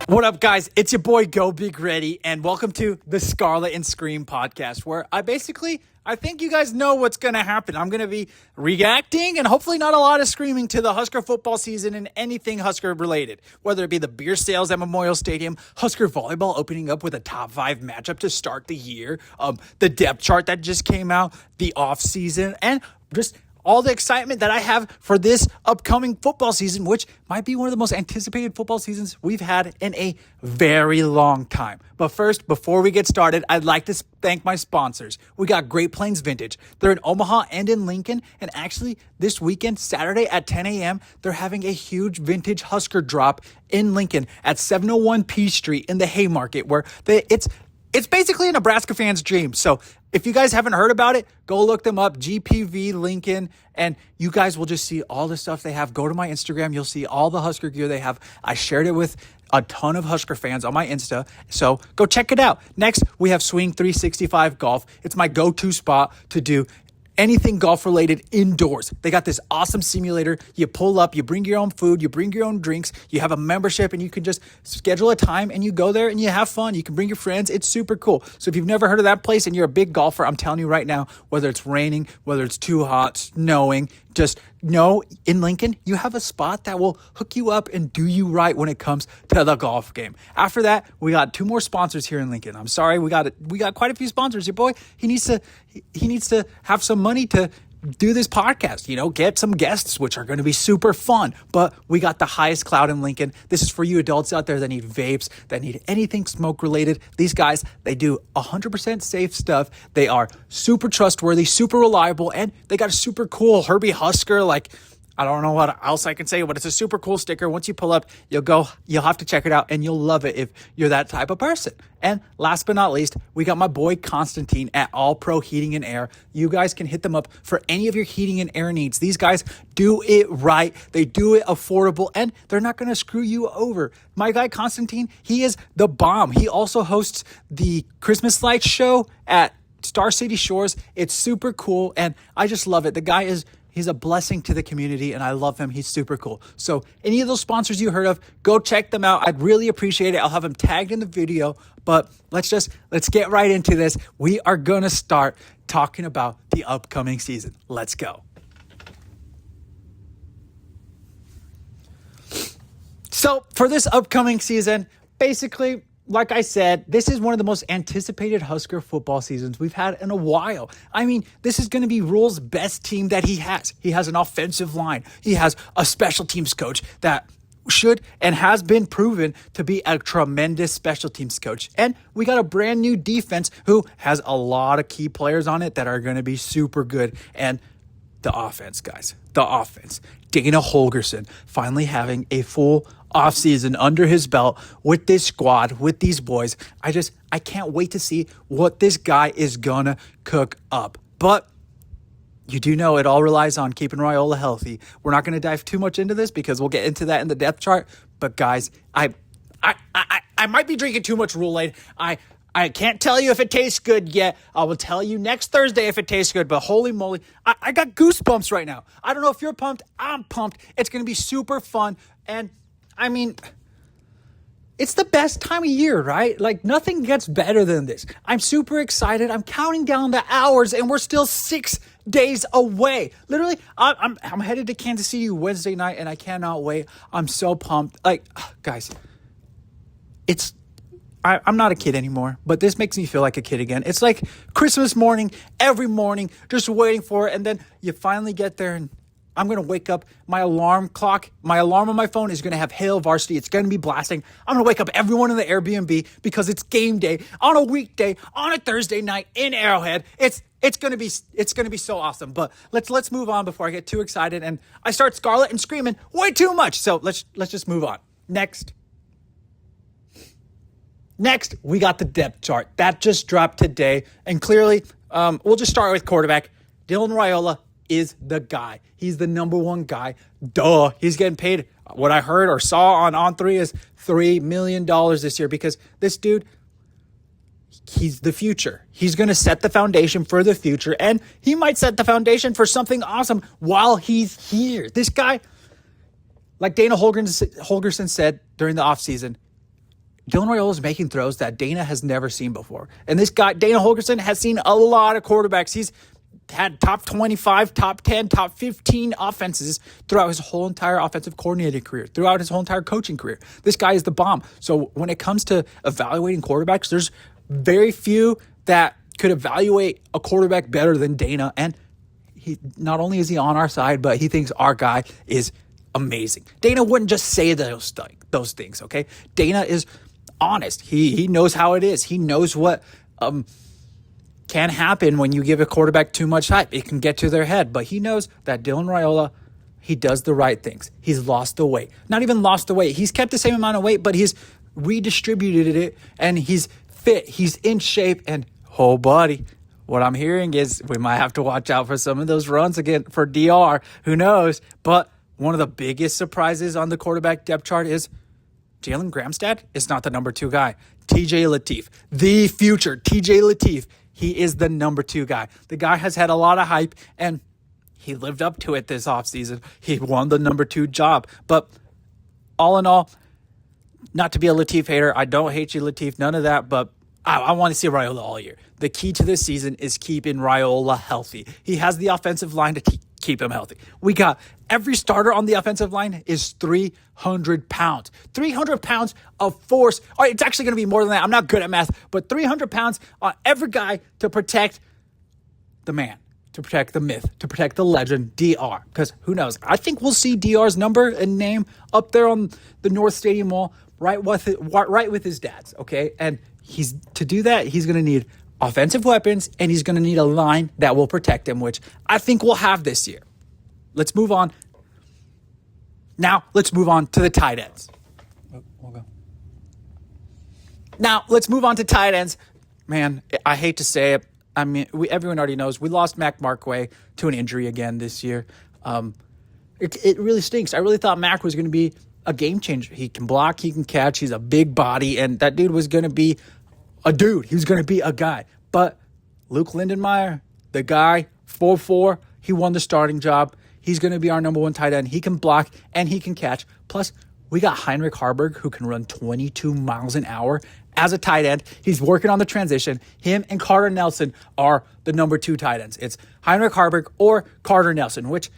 What up, guys? It's your boy GoBigReddie, and welcome to the Scarlet Scream Podcast, where I think you guys know what's going to happen. I'm going to be reacting and hopefully not a lot of screaming to the Husker football season and anything Husker related, whether it be the beer sales at Memorial Stadium, Husker volleyball opening up with a top 5 matchup to start the year, the depth chart that just came out, the off season, and just all the excitement that I have for this upcoming football season, which might be one of the most anticipated football seasons we've had in a very long time. But first, before we get started, I'd like to thank my sponsors. We got Great Plains Vintage. They're in Omaha and in Lincoln. And actually, this weekend, Saturday at 10 a.m., they're having a huge vintage Husker drop in Lincoln at 701 P Street in the Haymarket, where it's basically a Nebraska fan's dream. So if you guys haven't heard about it, go look them up, GPV Lincoln, and you guys will just see all the stuff they have. Go to my Instagram. You'll see all the Husker gear they have. I shared it with a ton of Husker fans on my Insta, so go check it out. Next, we have Swing 365 Golf. It's my go-to spot to do anything golf related indoors. They got this awesome simulator. You pull up, you bring your own food, you bring your own drinks, you have a membership, and you can just schedule a time and you go there and you have fun. You can bring your friends. It's super cool. So if you've never heard of that place and you're a big golfer, I'm telling you right now, whether it's raining, whether it's too hot, snowing, just know in Lincoln, you have a spot that will hook you up and do you right when it comes to the golf game. After that, we got 2 more sponsors here in Lincoln. I'm sorry, we got quite a few sponsors. Your boy, he needs to have some money to do this podcast, get some guests, which are going to be super fun. But we got the highest cloud in Lincoln. This is for you adults out there that need vapes, that need anything smoke related. These guys, they do 100% safe stuff. They are super trustworthy, super reliable, and they got a super cool Herbie Husker, I don't know what else I can say, but it's a super cool sticker. Once you pull up, you'll have to check it out, and you'll love it if you're that type of person. And last but not least, we got my boy Constantine at All Pro Heating and Air. You guys can hit them up for any of your heating and air needs. These guys do it right. They do it affordable, and they're not going to screw you over. My guy Constantine, he is the bomb. He also hosts the Christmas Lights show at Star City Shores. It's super cool, and I just love it. The guy he's a blessing to the community, and I love him. He's super cool. So any of those sponsors you heard of, go check them out. I'd really appreciate it. I'll have them tagged in the video, but let's get right into this. We are going to start talking about the upcoming season. Let's go. So for this upcoming season, basically, like I said, this is one of the most anticipated Husker football seasons we've had in a while. I mean, this is going to be Rule's best team that he has. He has an offensive line. He has a special teams coach that should and has been proven to be a tremendous special teams coach. And we got a brand new defense who has a lot of key players on it that are going to be super good. And the offense, guys, the offense. Dana Holgerson finally having a full offseason under his belt with this squad, with these boys. I can't wait to see what this guy is gonna cook up. But you do know it all relies on keeping Raiola healthy. We're not gonna dive too much into this because we'll get into that in the depth chart. But guys, I might be drinking too much Rule-Aid. I can't tell you if it tastes good yet. I will tell you next Thursday if it tastes good. But holy moly, I got goosebumps right now. I don't know if you're pumped. I'm pumped. It's going to be super fun. And, I mean, it's the best time of year, right? Nothing gets better than this. I'm super excited. I'm counting down the hours, and we're still 6 days away. Literally, I'm headed to Kansas City Wednesday night, and I cannot wait. I'm so pumped. Guys, I'm not a kid anymore, but this makes me feel like a kid again. It's like Christmas morning, every morning, just waiting for it. And then you finally get there, and I'm going to wake up. My alarm on my phone is going to have Hail Varsity. It's going to be blasting. I'm going to wake up everyone in the Airbnb because it's game day on a weekday, on a Thursday night in Arrowhead. It's going to be so awesome. But let's move on before I get too excited and I start Scarlet and screaming way too much. So let's just move on. Next, we got the depth chart. That just dropped today. And clearly, we'll just start with quarterback. Dylan Raiola is the guy. He's the number one guy. Duh. He's getting paid. What I heard or saw on On3 is $3 million this year because this dude, he's the future. He's going to set the foundation for the future, and he might set the foundation for something awesome while he's here. This guy, like Dana Holgerson said during the offseason, Dylan Raiola is making throws that Dana has never seen before. And this guy, Dana Holgorsen, has seen a lot of quarterbacks. He's had top 25, top 10, top 15 offenses throughout his whole entire offensive coordinating career, throughout his whole entire coaching career. This guy is the bomb. So when it comes to evaluating quarterbacks, there's very few that could evaluate a quarterback better than Dana. And he not only is he on our side, but he thinks our guy is amazing. Dana wouldn't just say those things, okay? Dana is honest. He knows how it is. He knows what can happen when you give a quarterback too much hype. It can get to their head. But he knows that Dylan Raiola, he does the right things. He's lost the weight. Not even lost the weight. He's kept the same amount of weight, but he's redistributed it, and he's fit. He's in shape, and oh, buddy, what I'm hearing is we might have to watch out for some of those runs again for DR. Who knows? But one of the biggest surprises on the quarterback depth chart is Jalen Gramstad is not the number 2 guy. TJ Lateef, the future TJ Lateef, he is the number 2 guy. The guy has had a lot of hype, and he lived up to it this offseason. He won the number 2 job. But all in all, not to be a Lateef hater, I don't hate you, Lateef, none of that, but I want to see Raiola all year. The key to this season is keeping Raiola healthy. He has the offensive line to keep him healthy. We got every starter on the offensive line is 300 pounds. 300 pounds of force. All right, it's actually going to be more than that. I'm not good at math, but 300 pounds on every guy to protect the man, to protect the myth, to protect the legend, DR. Because who knows? I think we'll see DR's number and name up there on the North Stadium wall, right with his dad's, okay? And to do that, he's going to need offensive weapons, and he's going to need a line that will protect him, which I think we'll have this year. Let's move on. Now, let's move on to the tight ends. We'll go. Now, let's move on to tight ends. Man, I hate to say it. I mean, everyone already knows we lost Mac Markway to an injury again this year. It really stinks. I really thought Mac was going to be a game changer. He can block, he can catch, he's a big body, and that dude was going to be a dude. He was going to be a guy. But Luke Lindenmeyer, the guy, 4'4", he won the starting job. He's going to be our number 1 tight end. He can block and he can catch. Plus, we got Heinrich Harburg, who can run 22 miles an hour as a tight end. He's working on the transition. Him and Carter Nelson are the number 2 tight ends. It's Heinrich Harburg or Carter Nelson, which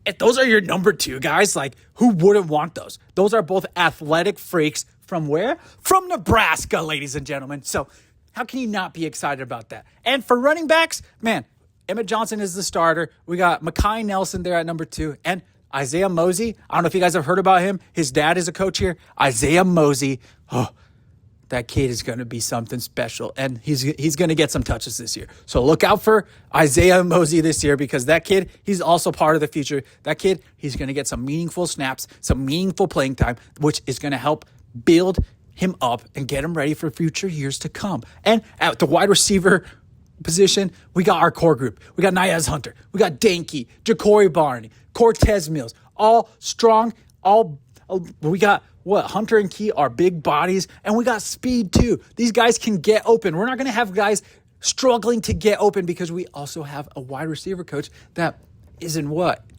if those are your number 2 guys, like who wouldn't want those? Those are both athletic freaks. From where? From Nebraska, ladies and gentlemen. So how can you not be excited about that? And for running backs, man, Emmett Johnson is the starter. We got Mekhi Nelson there at number 2. And Isaiah Mosey, I don't know if you guys have heard about him. His dad is a coach here. Isaiah Mosey, that kid is going to be something special. And he's going to get some touches this year. So look out for Isaiah Mosey this year, because that kid, he's also part of the future. That kid, he's going to get some meaningful snaps, some meaningful playing time, which is going to help build him up and get him ready for future years to come. And at the wide receiver position, we got our core group. We got Niaz Hunter. We got Danke, Ja'Cory Barney, Cortez Mills, all strong. We got Hunter and Key are big bodies, and we got speed too. These guys can get open. We're not going to have guys struggling to get open because we also have a wide receiver coach that is in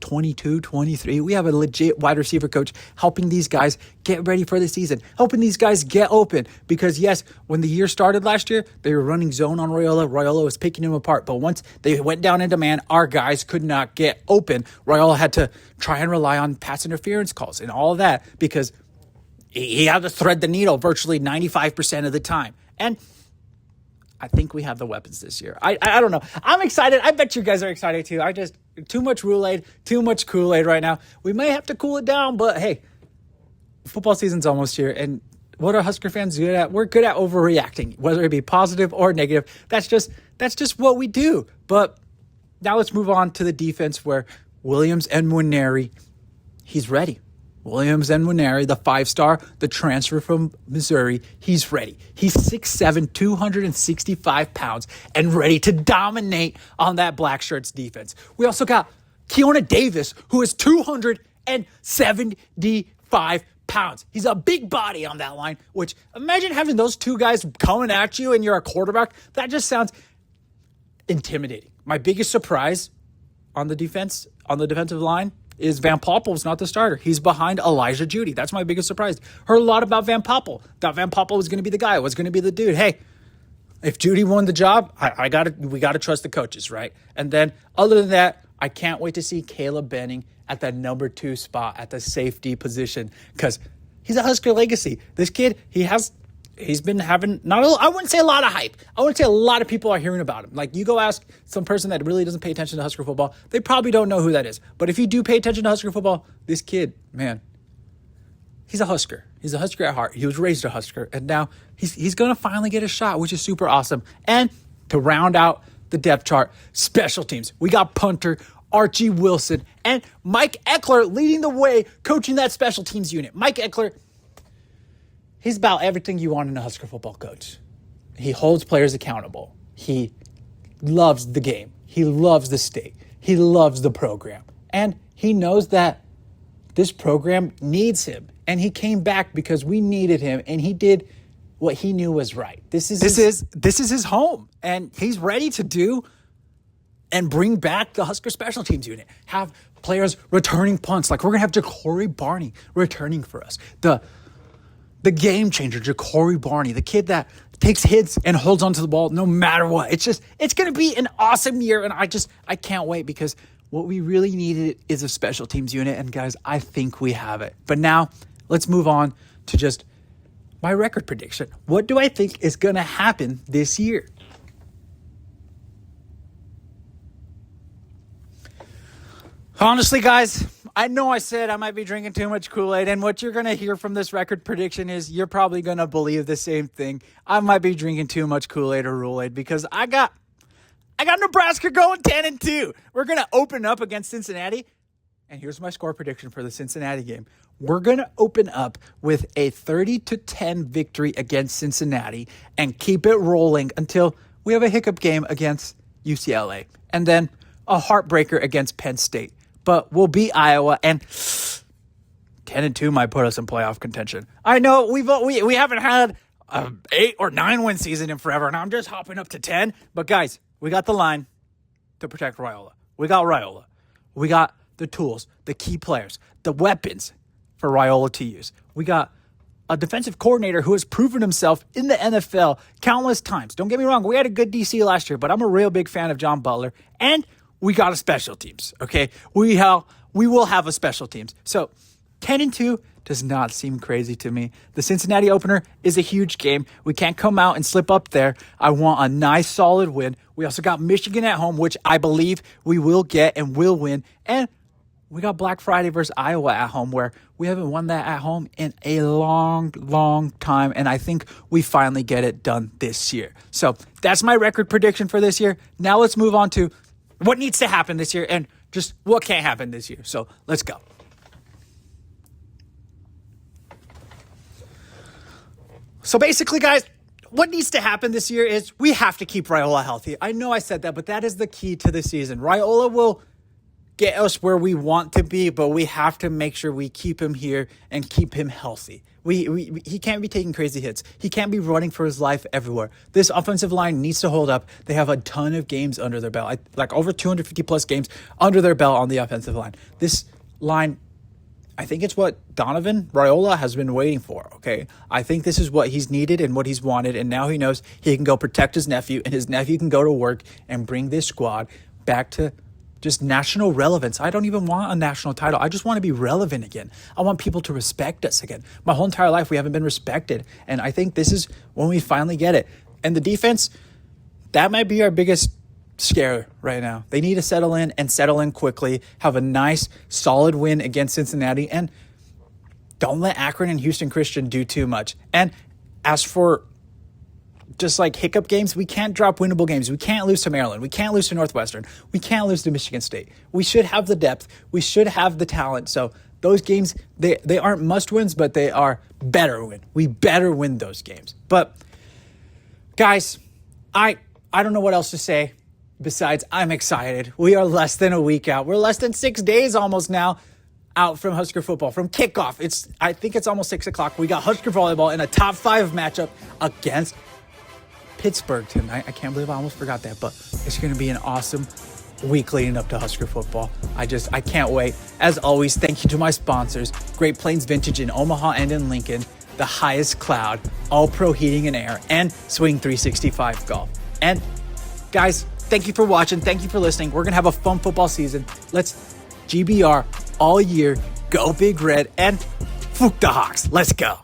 22, 23. We have a legit wide receiver coach helping these guys get ready for the season, helping these guys get open. Because yes, when the year started last year, they were running zone on Raiola. Raiola was picking him apart. But once they went down into man, our guys could not get open. Raiola had to try and rely on pass interference calls and all of that because he had to thread the needle virtually 95% of the time. And I think we have the weapons this year. I don't know. I'm excited. I bet you guys are excited too. Too much Roulade, too much Kool-Aid right now. We may have to cool it down, but hey, football season's almost here. And what are Husker fans good at? We're good at overreacting, whether it be positive or negative. That's just what we do. But now let's move on to the defense where Williams and Nwaneri, he's ready. Williams and Nwaneri, the 5-star, the transfer from Missouri, he's ready. He's 6'7", 265 pounds, and ready to dominate on that Black Shirts defense. We also got Keona Davis, who is 275 pounds. He's a big body on that line, which imagine having those two guys coming at you and you're a quarterback. That just sounds intimidating. My biggest surprise on the defensive line, is Van Poppel's not the starter. He's behind Elijah Judy. That's my biggest surprise. Heard a lot about Van Poppel. Thought Van Poppel was going to be the guy, was going to be the dude. Hey, if Judy won the job, we got to trust the coaches, right? And then other than that, I can't wait to see Caleb Benning at the number 2 spot at the safety position because he's a Husker legacy. This kid, he's been having, I wouldn't say a lot of hype. I wouldn't say a lot of people are hearing about him. Like, you go ask some person that really doesn't pay attention to Husker football, they probably don't know who that is. But if you do pay attention to Husker football, this kid, man, he's a Husker. He's a Husker at heart. He was raised a Husker, and now he's going to finally get a shot, which is super awesome. And to round out the depth chart, special teams. We got punter Archie Wilson and Mike Eckler leading the way, coaching that special teams unit. Mike Eckler, he's about everything you want in a Husker football coach. He holds players accountable. He loves the game. He loves the state. He loves the program. And he knows that this program needs him. And he came back because we needed him, and he did what he knew was right. This is his home, and he's ready to do and bring back the Husker special teams unit. Have players returning punts. Like, we're going to have Ja'Cory Barney returning for us. The game changer, Ja'Cory Barney, the kid that takes hits and holds onto the ball no matter what. It's going to be an awesome year, and I can't wait because what we really needed is a special teams unit, and guys, I think we have it. But now, let's move on to just my record prediction. What do I think is going to happen this year? Honestly, guys, I know I said I might be drinking too much Kool-Aid, and what you're going to hear from this record prediction is you're probably going to believe the same thing. I might be drinking too much Kool-Aid or Rool-Aid because I got Nebraska going 10-2. We're going to open up against Cincinnati, and here's my score prediction for the Cincinnati game. We're going to open up with a 30-10 victory against Cincinnati and keep it rolling until we have a hiccup game against UCLA, and then a heartbreaker against Penn State. But we'll beat Iowa, and 10-2 might put us in playoff contention. I know we haven't had an 8 or 9 win season in forever, and I'm just hopping up to 10. But guys, we got the line to protect Raiola. We got Raiola. We got the tools, the key players, the weapons for Raiola to use. We got a defensive coordinator who has proven himself in the NFL countless times. Don't get me wrong, we had a good DC last year, but I'm a real big fan of John Butler, and we got a special teams, okay? We will have a special teams. So 10-2 does not seem crazy to me. The Cincinnati opener is a huge game. We can't come out and slip up there. I want a nice, solid win. We also got Michigan at home, which I believe we will get and will win. And we got Black Friday versus Iowa at home, where we haven't won that at home in a long, long time. And I think we finally get it done this year. So that's my record prediction for this year. Now let's move on to what needs to happen this year and just what can't happen this year. So let's go. So basically, guys, what needs to happen this year is we have to keep Raiola healthy. I know I said that, but that is the key to the season. Raiola will get us where we want to be, but we have to make sure we keep him here and keep him healthy. He can't be taking crazy hits. He can't be running for his life everywhere. This offensive line needs to hold up. They have a ton of games under their belt, like over 250 plus games under their belt on the offensive line. This line, I think it's what Donovan Raiola has been waiting for, okay? I think this is what he's needed and what he's wanted, and now he knows he can go protect his nephew, and his nephew can go to work and bring this squad back to just national relevance. I don't even want a national title. I just want to be relevant again. I want people to respect us again. My whole entire life, we haven't been respected, and I think this is when we finally get it. And the defense, that might be our biggest scare right now. They need to settle in quickly, have a nice, solid win against Cincinnati, and don't let Akron and Houston Christian do too much. And as for just like hiccup games, we can't drop winnable games. We can't lose to Maryland. We can't lose to Northwestern. We can't lose to Michigan State. We should have the depth. We should have the talent. So those games, they aren't must wins, but they are better win. We better win those games. But guys, I don't know what else to say besides I'm excited. We are less than a week out. We're less than 6 days almost now out from Husker football, from kickoff. I think it's almost 6 o'clock. We got Husker volleyball in a top 5 matchup against Pittsburgh tonight. I can't believe I almost forgot that, but it's going to be an awesome week leading up to Husker football. I can't wait. As always, thank you to my sponsors, Great Plains Vintage in Omaha and in Lincoln, The Highest Cloud, All Pro Heating and Air, and Swing 365 Golf. And guys, thank you for watching. Thank you for listening. We're going to have a fun football season. Let's GBR all year. Go Big Red and Fook the Hawks. Let's go.